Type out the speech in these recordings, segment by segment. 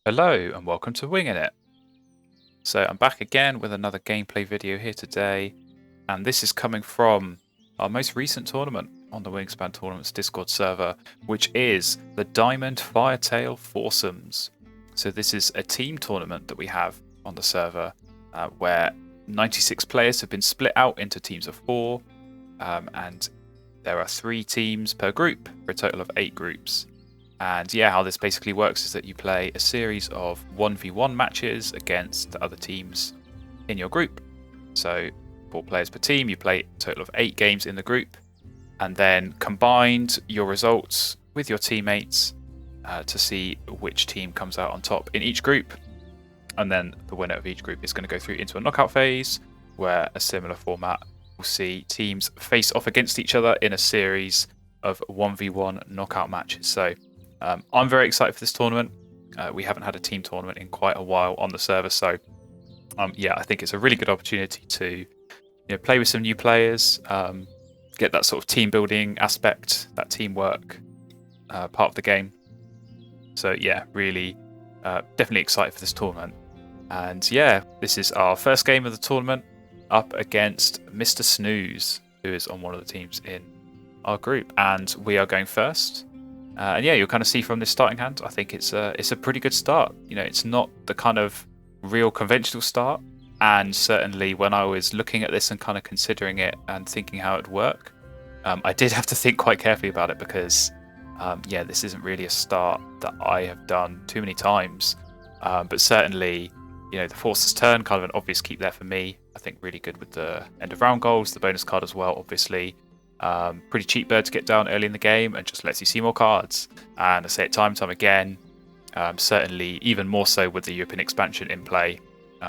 Hello and welcome to Wingin It. So I'm back again with another gameplay video here today, and this is coming from our most recent tournament on the Wingspan Tournaments Discord server, which is the Diamond Firetail Foursomes. So this is a team tournament that we have on the server where 96 players have been split out into teams of 4, and there are 3 teams per group for a total of 8 groups. And yeah, how this basically works is that you play a series of 1v1 matches against the other teams in your group. So 4 players per team, you play a total of 8 games in the group, and then combined your results with your teammates to see which team comes out on top in each group. And then the winner of each group is going to go through into a knockout phase, where a similar format will see teams face off against each other in a series of 1v1 knockout matches. So I'm very excited for this tournament. We haven't had a team tournament in quite a while on the server, so yeah, I think it's a really good opportunity to play with some new players, get that sort of team building aspect, that teamwork part of the game. So yeah, really definitely excited for this tournament. And yeah, this is our first game of the tournament up against Mr. Snooze, who is on one of the teams in our group, and we are going first. And yeah, you'll kind of see from this starting hand, I think it's a pretty good start. It's not the kind of real conventional start, and certainly when I was looking at this and kind of considering it and thinking how it would work, I did have to think quite carefully about it because yeah, this isn't really a start that I have done too many times. But certainly, the Forcer's Turn, kind of an obvious keep there for me. I think really good with the end of round goals, the bonus card as well, obviously. Pretty cheap bird to get down early in the game and just lets you see more cards. And I say it time and time again, certainly even more so with the European expansion in play,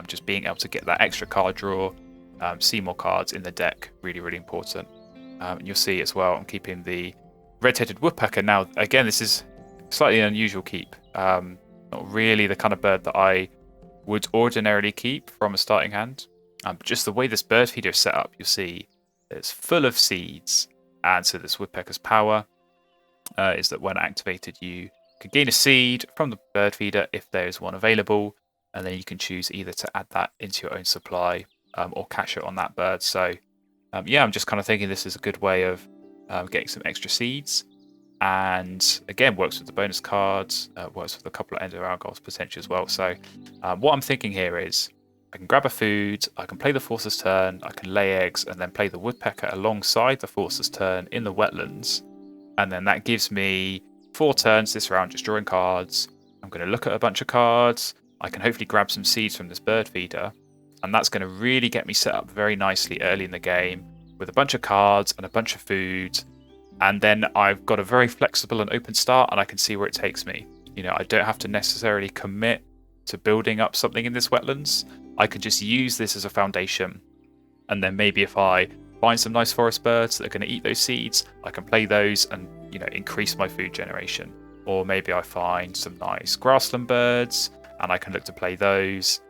just being able to get that extra card draw, see more cards in the deck, really, really important. And you'll see as well, I'm keeping the red-headed woodpecker. Now, again, this is slightly an unusual keep. Not really the kind of bird that I would ordinarily keep from a starting hand. But just the way this bird feeder is set up, you'll see it's full of seeds. And so this woodpecker's power is that when activated, you can gain a seed from the bird feeder if there is one available, and then you can choose either to add that into your own supply or cash it on that bird. So yeah, I'm just kind of thinking this is a good way of getting some extra seeds, and again works with the bonus cards, works with a couple of end of round goals potentially as well. So what I'm thinking here is I can grab a food, I can play the Forcer's Turn, I can lay eggs, and then play the woodpecker alongside the Forcer's Turn in the wetlands. And then that gives me 4 turns this round just drawing cards. I'm going to look at a bunch of cards. I can hopefully grab some seeds from this bird feeder. And that's going to really get me set up very nicely early in the game with a bunch of cards and a bunch of food. And then I've got a very flexible and open start, and I can see where it takes me. I don't have to necessarily commit to building up something in this wetlands. I could just use this as a foundation, and then maybe if I find some nice forest birds that are going to eat those seeds, I can play those and increase my food generation. Or maybe I find some nice grassland birds and I can look to play those,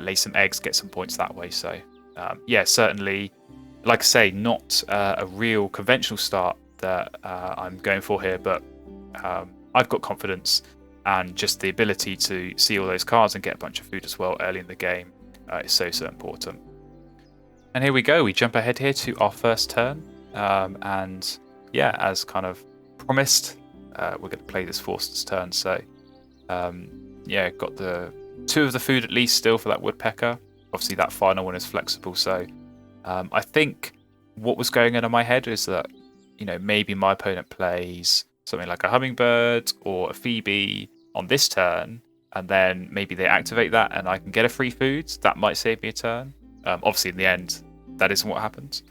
lay some eggs, get some points that way. So yeah, certainly, like I say, not a real conventional start that I'm going for here, but I've got confidence, and just the ability to see all those cards and get a bunch of food as well early in the game is so important. And here we go, we jump ahead here to our first turn, and yeah, as kind of promised, we're going to play this Forcer's Turn. So yeah, got the 2 of the food at least still for that woodpecker. Obviously that final one is flexible, so I think what was going on in my head is that maybe my opponent plays something like a hummingbird or a phoebe on this turn, and then maybe they activate that and I can get a free food. That might save me a turn. Obviously in the end that isn't what happens,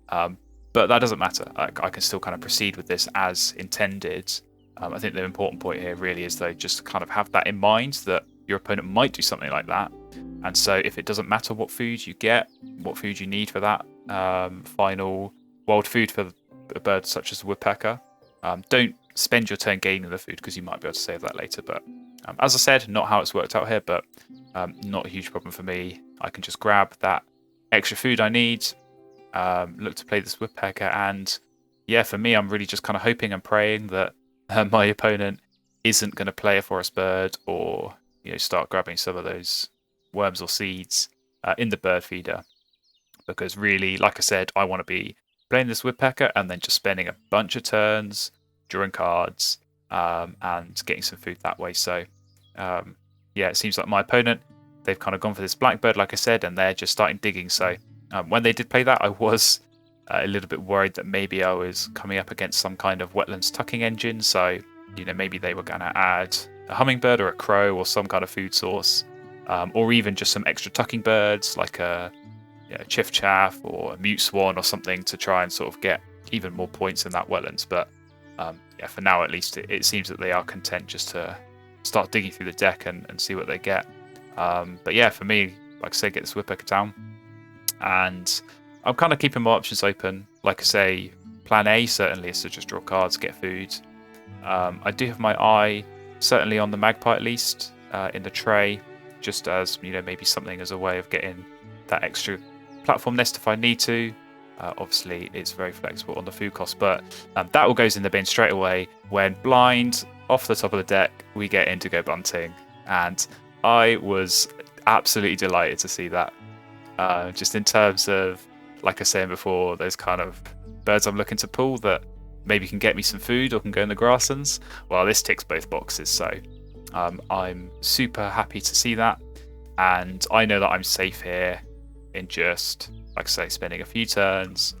but that doesn't matter. I can still kind of proceed with this as intended. I think the important point here really is though just kind of have that in mind, that your opponent might do something like that, and so if it doesn't matter what food you get, what food you need for that final wild food for a bird such as the woodpecker, don't spend your turn gaining the food because you might be able to save that later. But as I said, not how it's worked out here, but not a huge problem for me. I can just grab that extra food I need, look to play this woodpecker, and yeah, for me, I'm really just kind of hoping and praying that my opponent isn't going to play a forest bird or start grabbing some of those worms or seeds in the bird feeder, because really, like I said, I want to be playing this woodpecker and then just spending a bunch of turns drawing cards and getting some food that way. So yeah, it seems like my opponent, they've kind of gone for this blackbird, like I said, and they're just starting digging. So when they did play that, I was a little bit worried that maybe I was coming up against some kind of wetlands tucking engine. So, maybe they were going to add a hummingbird or a crow or some kind of food source, or even just some extra tucking birds like a chiff-chaff or a mute swan or something to try and sort of get even more points in that wetlands. But yeah, for now at least, it seems that they are content just to start digging through the deck and see what they get. But yeah, for me, like I say, get this woodpecker down, and I'm kind of keeping my options open. Like I say, plan A certainly is to just draw cards, get food. I do have my eye certainly on the magpie at least in the tray, just as maybe something as a way of getting that extra platform nest if I need to. Obviously, it's very flexible on the food cost, but that all goes in the bin straight away when blind off the top of the deck we get indigo bunting, and I was absolutely delighted to see that. Just in terms of, like I was saying before, those kind of birds I'm looking to pull that maybe can get me some food or can go in the grasslands. Well, this ticks both boxes, so I'm super happy to see that, and I know that I'm safe here in just, like I say, spending a few turns,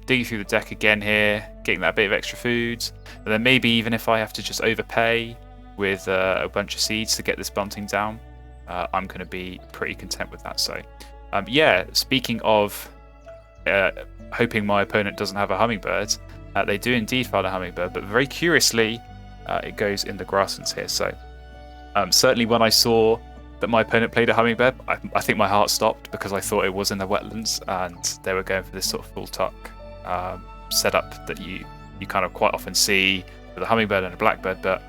digging through the deck again here, getting that bit of extra food, and then maybe even if I have to just overpay with a bunch of seeds to get this bunting down, I'm going to be pretty content with that. So yeah, speaking of hoping my opponent doesn't have a hummingbird, they do indeed find a hummingbird, but very curiously it goes in the grasslands here. So certainly when I saw that my opponent played a hummingbird, I think my heart stopped, because I thought it was in the wetlands and they were going for this sort of full tuck setup that you kind of quite often see with a hummingbird and a blackbird. But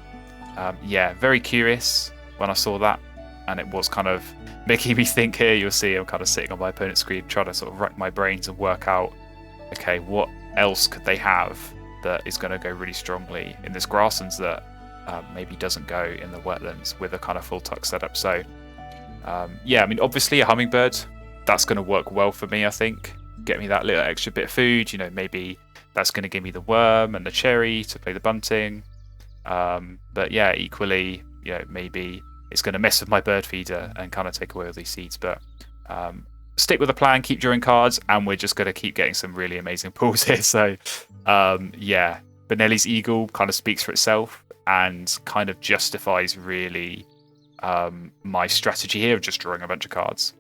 yeah, very curious when I saw that, and it was kind of making me think here. You'll see I'm kind of sitting on my opponent's screen trying to sort of rack my brains and work out, okay, what else could they have that is going to go really strongly in this grasslands that maybe doesn't go in the wetlands with a kind of full tuck setup. So yeah, I mean, obviously a hummingbird, that's going to work well for me, I think. Get me that little extra bit of food, maybe that's going to give me the worm and the cherry to play the bunting. But yeah, equally, maybe it's going to mess with my bird feeder and kind of take away all these seeds. But stick with the plan, keep drawing cards, and we're just going to keep getting some really amazing pulls here. So yeah, Benelli's Eagle kind of speaks for itself and kind of justifies really my strategy here of just drawing a bunch of cards.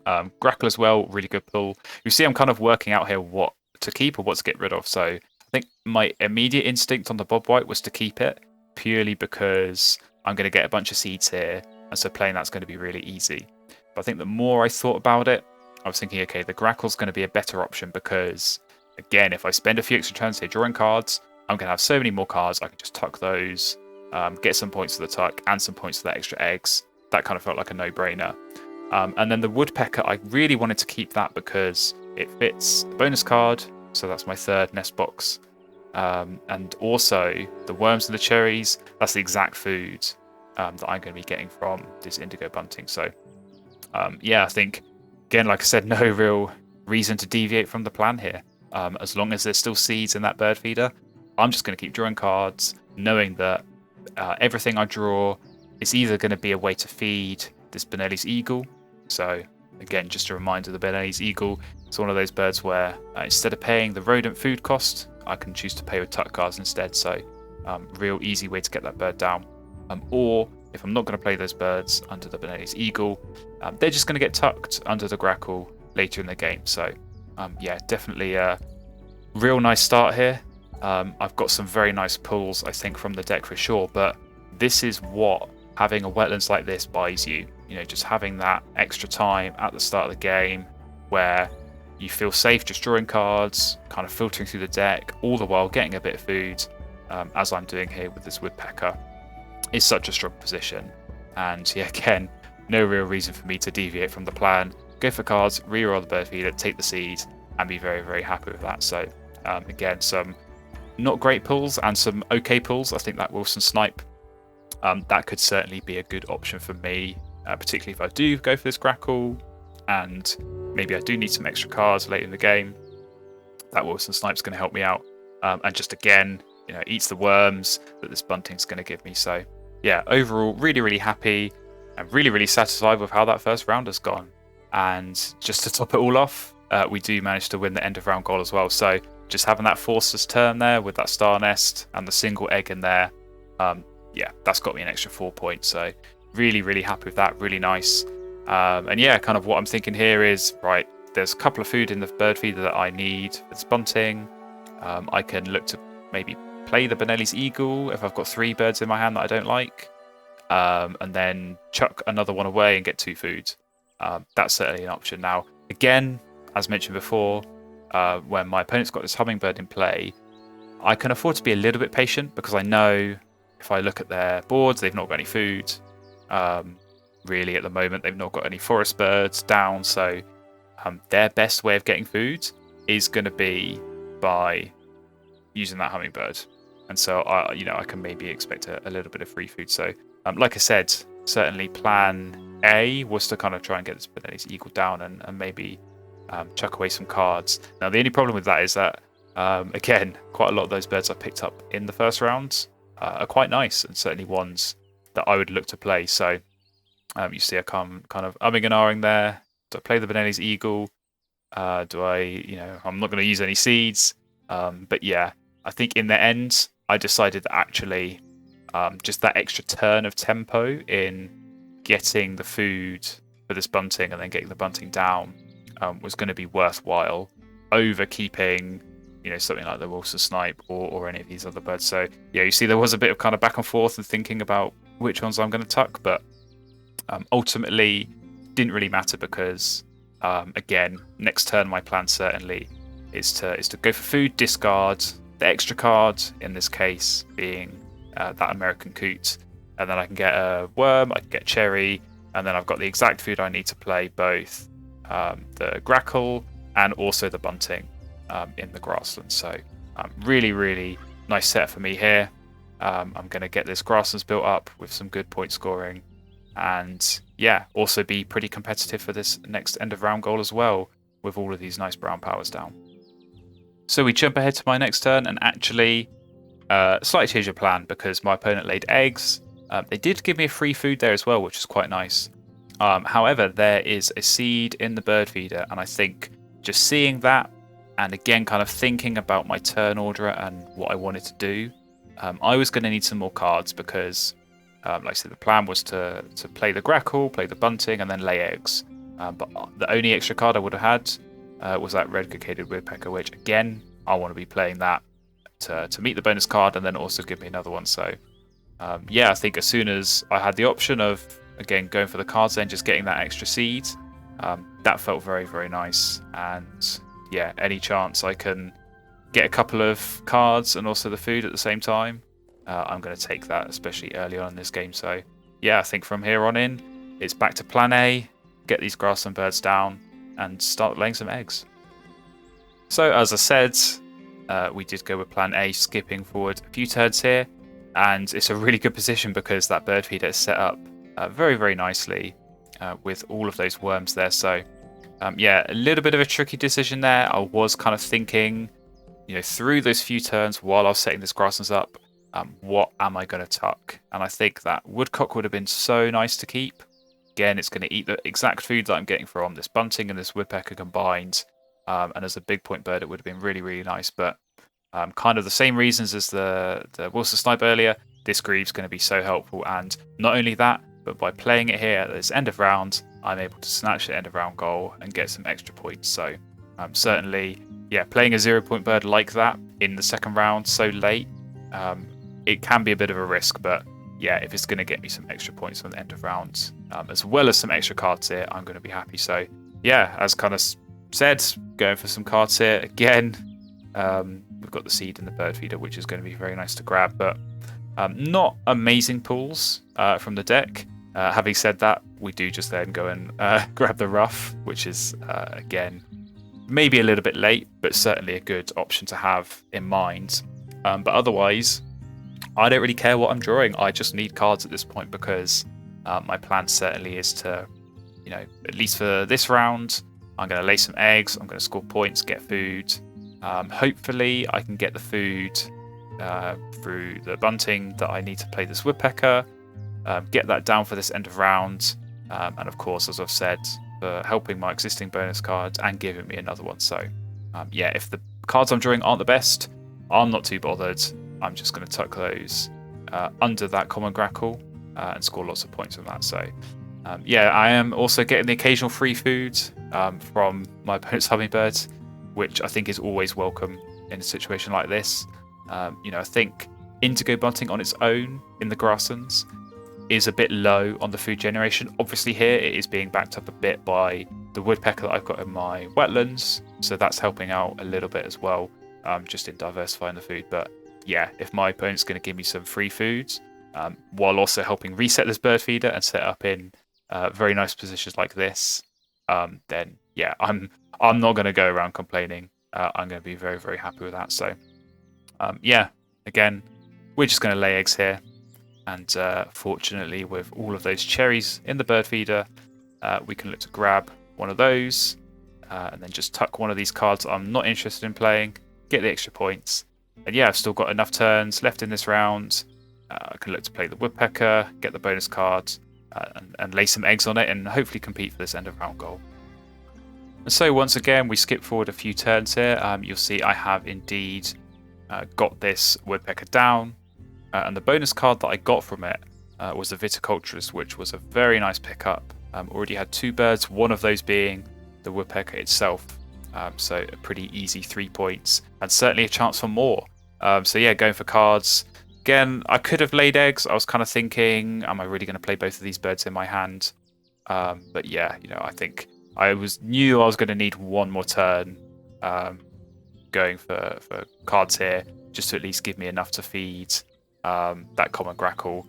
Grackle as well, really good pull. You see I'm kind of working out here what to keep or what to get rid of. So I think my immediate instinct on the Bob White was to keep it, purely because I'm going to get a bunch of seeds here, and so playing that's going to be really easy. But I think the more I thought about it, I was thinking, okay, the Grackle's going to be a better option, because again, if I spend a few extra turns here drawing cards, I'm going to have so many more cards, I can just tuck those, get some points for the tuck and some points for the extra eggs. That kind of felt like a no-brainer. And then the Woodpecker, I really wanted to keep that because it fits the bonus card, so that's my third nest box. And also the worms and the cherries, that's the exact food that I'm going to be getting from this indigo bunting. So yeah, I think, again, like I said, no real reason to deviate from the plan here. As long as there's still seeds in that bird feeder, I'm just going to keep drawing cards, knowing that everything I draw is either going to be a way to feed this Benelli's Eagle. So again, just a reminder, the Benelli's Eagle is one of those birds where instead of paying the rodent food cost, I can choose to pay with tuck cards instead. So real easy way to get that bird down. Or if I'm not going to play those birds under the Benelli's Eagle, they're just going to get tucked under the Grackle later in the game. So yeah, definitely a real nice start here. I've got some very nice pulls, I think, from the deck for sure, but this is what having a wetlands like this buys you. Just having that extra time at the start of the game where you feel safe just drawing cards, kind of filtering through the deck, all the while getting a bit of food, as I'm doing here with this Woodpecker, is such a strong position. And yeah, again, no real reason for me to deviate from the plan. Go for cards, reroll the bird feeder, take the seed, and be very, very happy with that. So again, some not great pulls and some okay pulls. I think that Wilson snipe that could certainly be a good option for me, particularly if I do go for this Grackle and maybe I do need some extra cards late in the game. That Wilson Snipe's going to help me out, and just again, eats the worms that this Bunting's going to give me. So yeah, overall, really, really happy and really, really satisfied with how that first round has gone. And just to top it all off, we do manage to win the end of round goal as well. So just having that Forcer's turn there with that Star Nest and the single egg in there, yeah, that's got me an extra 4 points. So really, really happy with that. Really nice. And yeah, kind of what I'm thinking here is, right, there's a couple of food in the bird feeder that I need for this Bunting. I can look to maybe play the Benelli's Eagle if I've got 3 birds in my hand that I don't like, and then chuck another one away and get 2 food. That's certainly an option. Now, again, as mentioned before, when my opponent's got this Hummingbird in play, I can afford to be a little bit patient because I know if I look at their boards, they've not got any food. Really, at the moment, they've not got any forest birds down, so their best way of getting food is going to be by using that Hummingbird. And so, I can maybe expect a little bit of free food. So, like I said, certainly plan A was to kind of try and get this Benelli's Eagle down and maybe chuck away some cards. Now, the only problem with that is that, again, quite a lot of those birds I picked up in the first round are quite nice, and certainly ones that I would look to play. So, you see I come kind of umming and ahhing there. Do I play the Benelli's Eagle? Do I, I'm not going to use any seeds. But yeah, I think in the end, I decided that actually just that extra turn of tempo in getting the food for this Bunting and then getting the Bunting down was going to be worthwhile over keeping, something like the Wilson Snipe or any of these other birds. So yeah, you see there was a bit of kind of back and forth and thinking about which ones I'm going to tuck, but ultimately didn't really matter because again, next turn my plan certainly is to go for food, discard the extra card, in this case being that American Coot, and then I can get a worm, I can get cherry, and then I've got the exact food I need to play both the Grackle and also the Bunting in the grassland. So really, really nice set for me here. I'm going to get this grasslands built up with some good point scoring, and yeah, also be pretty competitive for this next end of round goal as well with all of these nice brown powers down. So we jump ahead to my next turn and actually slightly change of plan because my opponent laid eggs. They did give me a free food there as well, which is quite nice. However, there is a seed in the bird feeder, and I think just seeing that and again kind of thinking about my turn order and what I wanted to do, I was going to need some more cards because like I said, the plan was to play the Grackle, play the Bunting, and then lay eggs. But the only extra card I would have had was that red cockaded woodpecker, which again, I want to be playing that to meet the bonus card and then also give me another one. So yeah, I think as soon as I had the option of, again, going for the cards, then just getting that extra seed, that felt very, very nice. And yeah, any chance I can get a couple of cards and also the food at the same time, I'm going to take that, especially early on in this game. So yeah, I think from here on in, it's back to plan A, get these grassland birds down and start laying some eggs. So as I said, we did go with plan A, skipping forward a few turns here, and it's a really good position because that bird feeder is set up very, very nicely with all of those worms there. So yeah, a little bit of a tricky decision there. I was kind of thinking, through those few turns while I was setting this grasslands up, what am I going to tuck? And I think that woodcock would have been so nice to keep. Again, it's going to eat the exact food that I'm getting from this Bunting and this woodpecker combined. And as a big point bird, it would have been really, really nice. But kind of the same reasons as the Wilson Snipe earlier, this Greave's going to be so helpful. And not only that, but by playing it here at this end of round, I'm able to snatch the end of round goal and get some extra points. So certainly, yeah, playing a 0-point bird like that in the second round so late, it can be a bit of a risk. But yeah, if it's going to get me some extra points on the end of round, as well as some extra cards here, I'm going to be happy. So yeah, as kind of said, going for some cards here again. We've got the seed in the bird feeder, which is going to be very nice to grab, but not amazing pulls from the deck. Having said that, we do just then go and grab the rough, which is again maybe a little bit late, but certainly a good option to have in mind. But otherwise, I don't really care what I'm drawing. I just need cards at this point because my plan certainly is to, at least for this round, I'm going to lay some eggs. I'm going to score points, get food. Hopefully, I can get the food through the bunting that I need to play this woodpecker. Get that down for this end of round. And of course, as I've said, for helping my existing bonus cards and giving me another one. So, yeah, if the cards I'm drawing aren't the best, I'm not too bothered. I'm just going to tuck those under that common grackle and score lots of points from that. So, yeah, I am also getting the occasional free food from my opponent's hummingbird, which I think is always welcome in a situation like this. I think indigo bunting on its own in the grasslands is a bit low on the food generation. Obviously here it is being backed up a bit by the woodpecker that I've got in my wetlands, so that's helping out a little bit as well, just in diversifying the food. But yeah, if my opponent's going to give me some free foods while also helping reset this bird feeder and set up in very nice positions like this, then yeah, I'm not going to go around complaining. I'm going to be very, very happy with that. So yeah, again, we're just going to lay eggs here. And fortunately, with all of those cherries in the bird feeder, we can look to grab one of those and then just tuck one of these cards that I'm not interested in playing, get the extra points. And yeah, I've still got enough turns left in this round. I can look to play the woodpecker, get the bonus card, and lay some eggs on it and hopefully compete for this end of round goal. And so once again, we skip forward a few turns here. You'll see I have indeed got this woodpecker down. And the bonus card that I got from it was the Viticulturist, which was a very nice pickup. Already had 2 birds, one of those being the woodpecker itself. So a pretty easy 3 points, and certainly a chance for more. So yeah, going for cards. Again, I could have laid eggs. I was kind of thinking, am I really going to play both of these birds in my hand? But yeah, I think I knew I was going to need one more turn going for cards here, just to at least give me enough to feed that common grackle.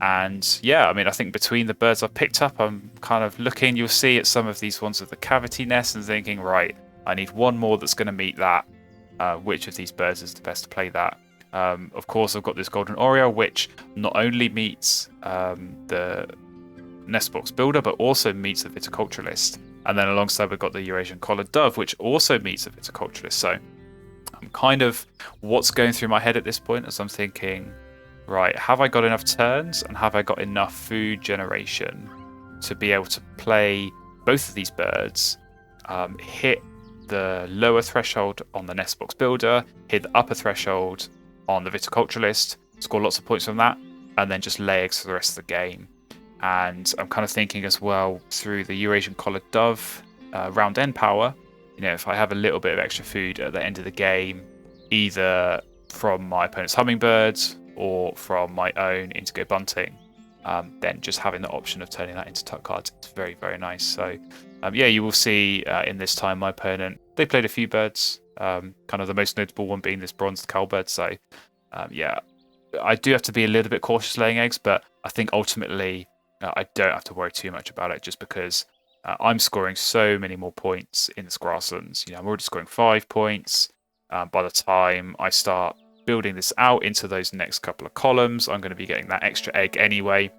And yeah, I mean, I think between the birds I've picked up, I'm kind of looking, you'll see at some of these ones with the cavity nest and thinking, right, I need one more that's going to meet that. Which of these birds is the best to play that? Of course, I've got this golden oriole, which not only meets the nest box builder, but also meets the viticulturalist. And then alongside, we've got the Eurasian collared dove, which also meets the viticulturalist. So I'm kind of what's going through my head at this point as I'm thinking, right, have I got enough turns and have I got enough food generation to be able to play both of these birds, hit the lower threshold on the nest box builder, hit the upper threshold on the viticulturalist, score lots of points from that, and then just lay eggs for the rest of the game. And I'm kind of thinking as well through the Eurasian collared dove round end power, if I have a little bit of extra food at the end of the game, either from my opponent's hummingbirds or from my own indigo bunting, then just having the option of turning that into tuck cards is very, very nice. So yeah, you will see in this time my opponent, they played a few birds, kind of the most notable one being this bronzed cowbird. So yeah, I do have to be a little bit cautious laying eggs, but I think ultimately I don't have to worry too much about it, just because I'm scoring so many more points in this grasslands. I'm already scoring 5 points. By the time I start building this out into those next couple of columns, I'm going to be getting that extra egg anyway.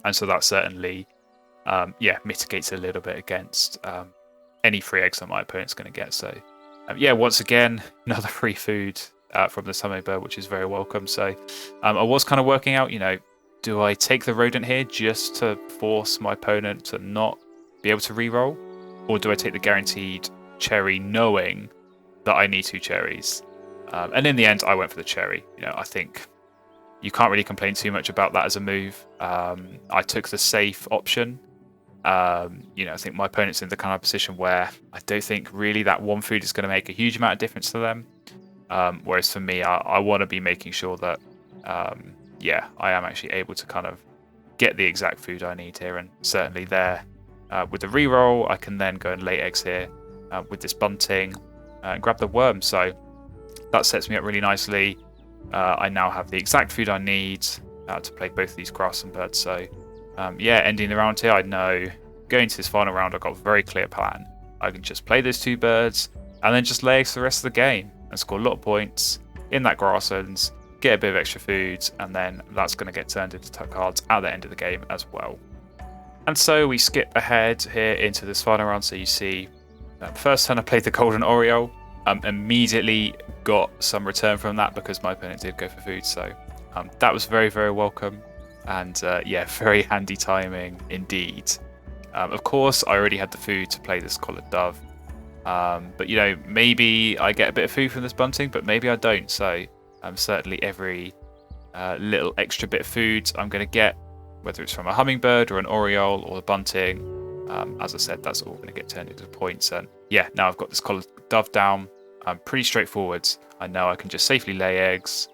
And so that certainly, yeah, mitigates a little bit against any free eggs that my opponent's going to get. So yeah, once again, another free food from the hummingbird, which is very welcome. So I was kind of working out, do I take the rodent here just to force my opponent to not be able to reroll? Or do I take the guaranteed cherry knowing that I need 2 cherries? And in the end, I went for the cherry. I think you can't really complain too much about that as a move. I took the safe option. I think my opponent's in the kind of position where I don't think really that one food is going to make a huge amount of difference to them. Whereas for me, I want to be making sure that, yeah, I am actually able to kind of get the exact food I need here. And certainly there, with the reroll, I can then go and lay eggs here with this bunting and grab the worm. So that sets me up really nicely. I now have the exact food I need to play both of these grassland birds. So yeah, ending the round here, I know going to this final round, I've got a very clear plan. I can just play those 2 birds and then just lay eggs for the rest of the game and score a lot of points in that grasslands. get a bit of extra food, and then that's going to get turned into tuck cards at the end of the game as well. And so we skip ahead here into this final round. So you see, first turn I played the Golden Oriole. Immediately got some return from that because my opponent did go for food. So that was very, very welcome. And yeah, very handy timing indeed. Of course, I already had the food to play this Collared Dove. But, you know, maybe I get a bit of food from this bunting, but maybe I don't. So certainly every little extra bit of food I'm going to get, whether it's from a hummingbird or an oriole or the bunting, as I said, that's all going to get turned into points. And yeah, now I've got this Collared Dove down. Pretty straightforward. I know I can just safely lay eggs,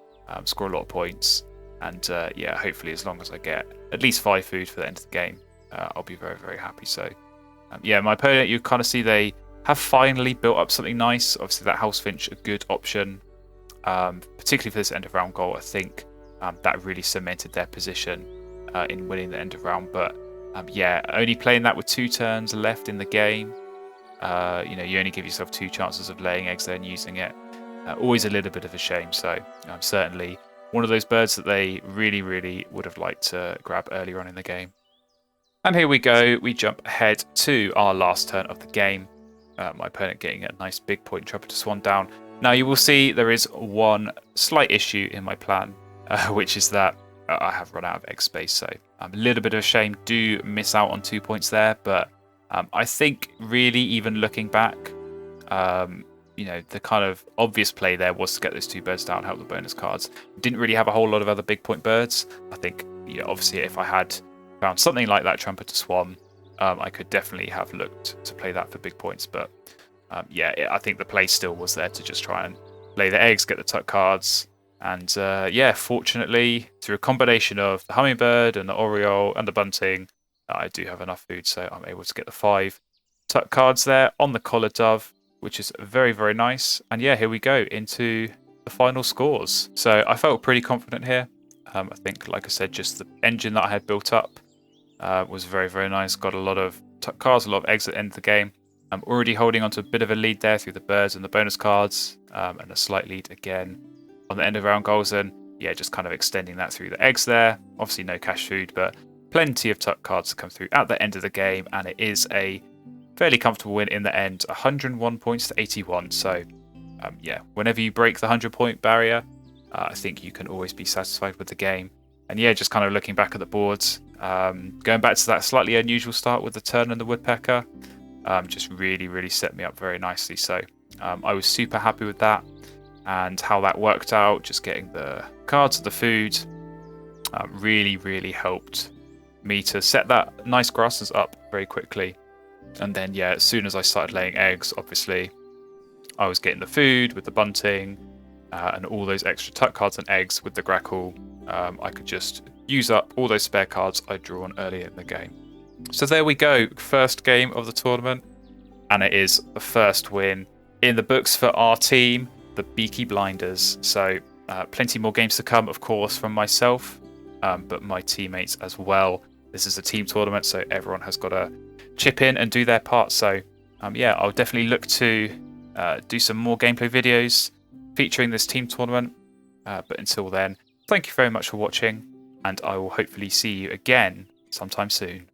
score a lot of points. And yeah, hopefully as long as I get at least 5 food for the end of the game, I'll be very, very happy. So yeah, my opponent, you kind of see they have finally built up something nice. Obviously that House Finch, a good option, particularly for this end of round goal. I think that really cemented their position in winning the end of round. But yeah, only playing that with 2 turns left in the game. You know, you only give yourself 2 chances of laying eggs there and using it. Always a little bit of a shame. So certainly one of those birds that they really, really would have liked to grab earlier on in the game. And here we go. We jump ahead to our last turn of the game. My opponent getting a nice big point trumpeter swan down. Now you will see there is one slight issue in my plan, which is that I have run out of egg space. So a little bit of a shame. Do miss out on 2 points there, but I think really even looking back, you know, the kind of obvious play there was to get those 2 birds down, help the bonus cards. Didn't really have a whole lot of other big point birds. I think, you know, obviously if I had found something like that trumpeter swan, I could definitely have looked to play that for big points. But yeah, I think the play still was there to just try and lay the eggs, get the tuck cards. And yeah, fortunately, through a combination of the hummingbird and the oriole and the bunting, I do have enough food, so I'm able to get the 5 tuck cards there on the Collared Dove, which is very, very nice. And yeah, here we go into the final scores. So I felt pretty confident here. I think, like I said, just the engine that I had built up was very, very nice. Got a lot of tuck cards, a lot of eggs at the end of the game. I'm already holding on to a bit of a lead there through the birds and the bonus cards, and a slight lead again on the end of round goals. And yeah, just kind of extending that through the eggs there. Obviously no cash food, but plenty of tuck cards to come through at the end of the game. And it is a fairly comfortable win in the end, 101 points to 81. So yeah, whenever you break the 100-point barrier, I think you can always be satisfied with the game. And yeah, just kind of looking back at the boards, going back to that slightly unusual start with the tern and the woodpecker, just really, really set me up very nicely. So I was super happy with that and how that worked out. Just getting the cards of the food really, really helped me to set that nice grasses up very quickly. And then yeah, as soon as I started laying eggs, obviously I was getting the food with the bunting and all those extra tuck cards and eggs with the grackle. I could just use up all those spare cards I'd drawn earlier in the game. So there we go, first game of the tournament, and it is the first win in the books for our team, the Beaky Blinders. So plenty more games to come, of course, from myself, but my teammates as well. This is a team tournament, so everyone has got to chip in and do their part. So yeah, I'll definitely look to do some more gameplay videos featuring this team tournament. But until then, thank you very much for watching, and I will hopefully see you again sometime soon.